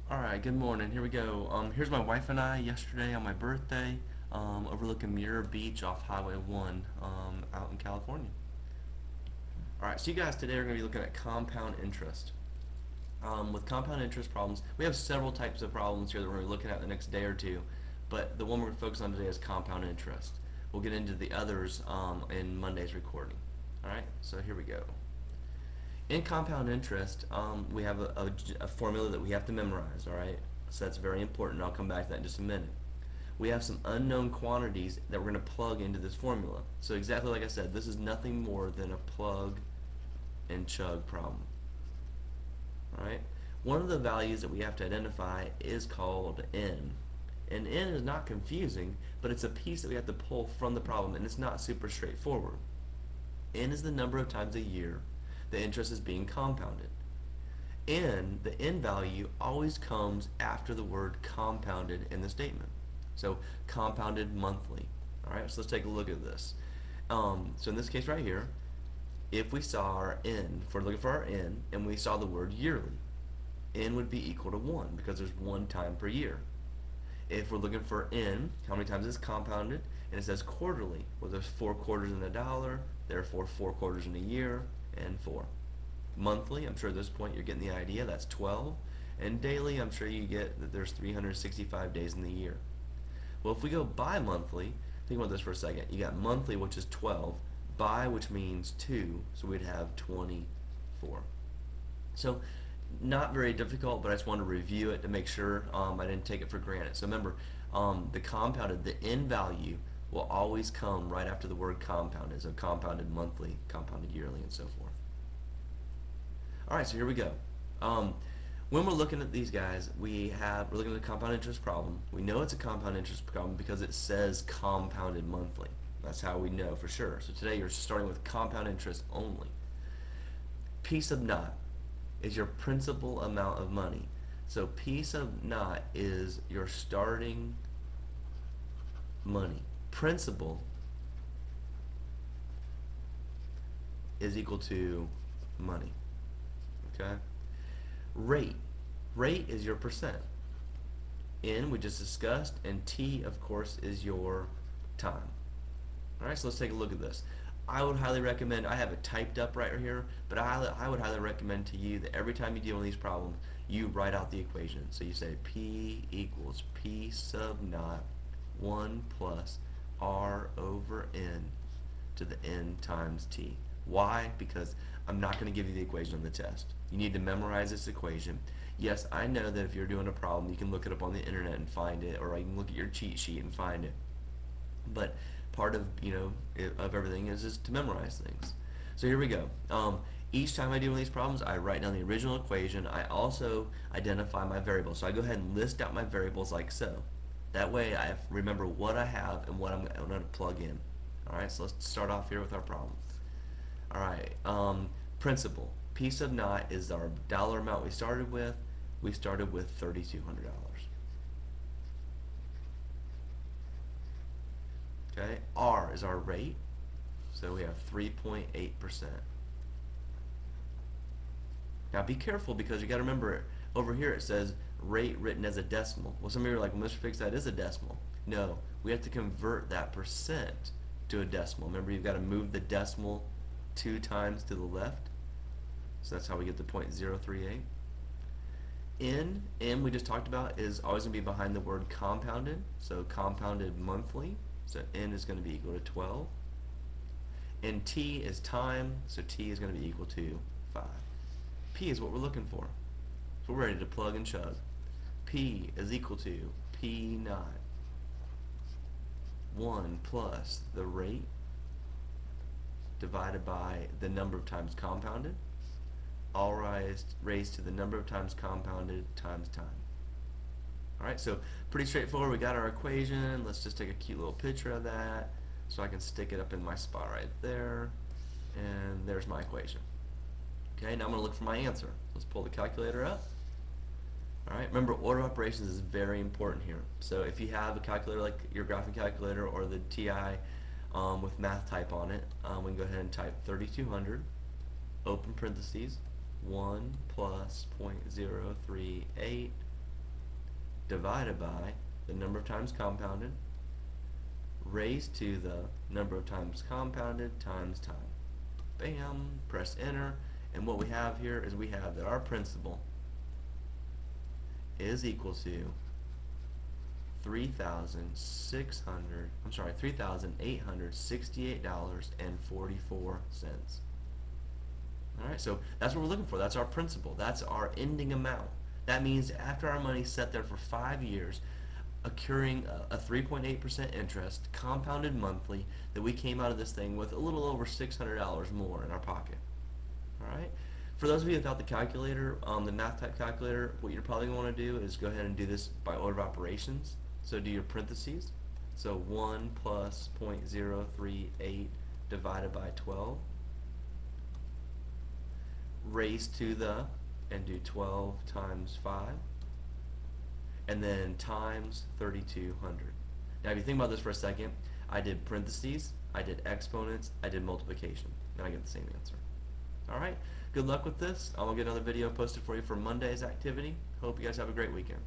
Alright, good morning. Here we go. Here's my wife and I yesterday on my birthday, overlooking Muir Beach off Highway 1 out in California. Alright, so you guys today are going to be looking at compound interest. With compound interest problems, we have several types of problems here that we're going to be looking at the next day or two, but the one we're going to focus on today is compound interest. We'll get into the others in Monday's recording. Alright, so here we go. In compound interest, we have a formula that we have to memorize, all right? So that's very important. I'll come back to that in just a minute. We have some unknown quantities that we're going to plug into this formula. So exactly like I said, this is nothing more than a plug and chug problem. All right? One of the values that we have to identify is called n. And n is not confusing, but it's a piece that we have to pull from the problem, and it's not super straightforward. N is the number of times a year the interest is being compounded. The n value always comes after the word compounded in the statement. So compounded monthly. Alright, so let's take a look at this. So in this case right here, if we saw our n, if we're looking for our n, and we saw the word yearly, n would be equal to 1 because there's one time per year. If we're looking for n, how many times it's compounded, and it says quarterly, well there's 4 quarters in a dollar, therefore 4 quarters in a year, and 4. Monthly, I'm sure at this point you're getting the idea, that's 12. And daily, I'm sure you get that there's 365 days in the year. Well, if we go bi-monthly, think about this for a second. You got monthly, which is 12, bi, which means 2, so we'd have 24. So, not very difficult, but I just want to review it to make sure I didn't take it for granted. So remember, the compounded, the n value will always come right after the word compounded, so compounded monthly, compounded yearly, and so forth. Alright, so here we go. When we're looking at these guys, we're looking at a compound interest problem. We know it's a compound interest problem because it says compounded monthly. That's how we know for sure. So today you're starting with compound interest only. P sub naught is your principal amount of money. So P sub naught is your starting money. Principal is equal to money. Okay? Rate is your percent. N we just discussed, and T of course is your time. Alright, so let's take a look at this. I would highly recommend, I have it typed up right here, but I would highly recommend to you that every time you deal with these problems, you write out the equation. So you say P equals P sub naught 1 plus R over N to the N times T. Why? Because I'm not going to give you the equation on the test. You need to memorize this equation. Yes, I know that if you're doing a problem, you can look it up on the internet and find it, or you can look at your cheat sheet and find it. But part of of everything is to memorize things. So here we go. Each time I do one of these problems, I write down the original equation. I also identify my variables. So I go ahead and list out my variables like so. That way I remember what I have and what I'm going to plug in. Alright, so let's start off here with our problem. Alright, principal. P sub naught is our dollar amount we started with. We started with $3,200. Okay, R is our rate. So we have 3.8%. Now be careful because you got to remember over here it says rate written as a decimal. Well, some of you are like, well, Mr. Fix, that is a decimal. No, we have to convert that percent to a decimal. Remember, you've got to move the decimal 2 times to the left. So that's how we get the 0.038. N we just talked about is always going to be behind the word compounded. So compounded monthly. So N is going to be equal to 12. And T is time. So T is going to be equal to 5. P is what we're looking for. So we're ready to plug and chug. P is equal to P naught 1 plus the rate divided by the number of times compounded, all raised to the number of times compounded times time. Alright, so pretty straightforward. We got our equation. Let's just take a cute little picture of that so I can stick it up in my spot right there. And there's my equation. Okay, now I'm going to look for my answer. Let's pull the calculator up. Alright, remember order of operations is very important here. So if you have a calculator like your graphing calculator or the TI with math type on it, we can go ahead and type 3200, open parentheses, 1 plus 0.038 divided by the number of times compounded raised to the number of times compounded times time. Bam, press enter, and what we have here is we have that our principal is equal to $3,868.44. Alright, so that's what we're looking for. That's our principal. That's our ending amount. That means after our money's set there for 5 years, accruing a 3.8% interest, compounded monthly, that we came out of this thing with a little over $600 more in our pocket. Alright? For those of you without the calculator, the math type calculator, what you're probably going to want to do is go ahead and do this by order of operations. So do your parentheses. So 1 plus 0.038 divided by 12 raised to the, and do 12 times 5, and then times 3200. Now if you think about this for a second, I did parentheses, I did exponents, I did multiplication, and I get the same answer. Alright, good luck with this. I'll get another video posted for you for Monday's activity. Hope you guys have a great weekend.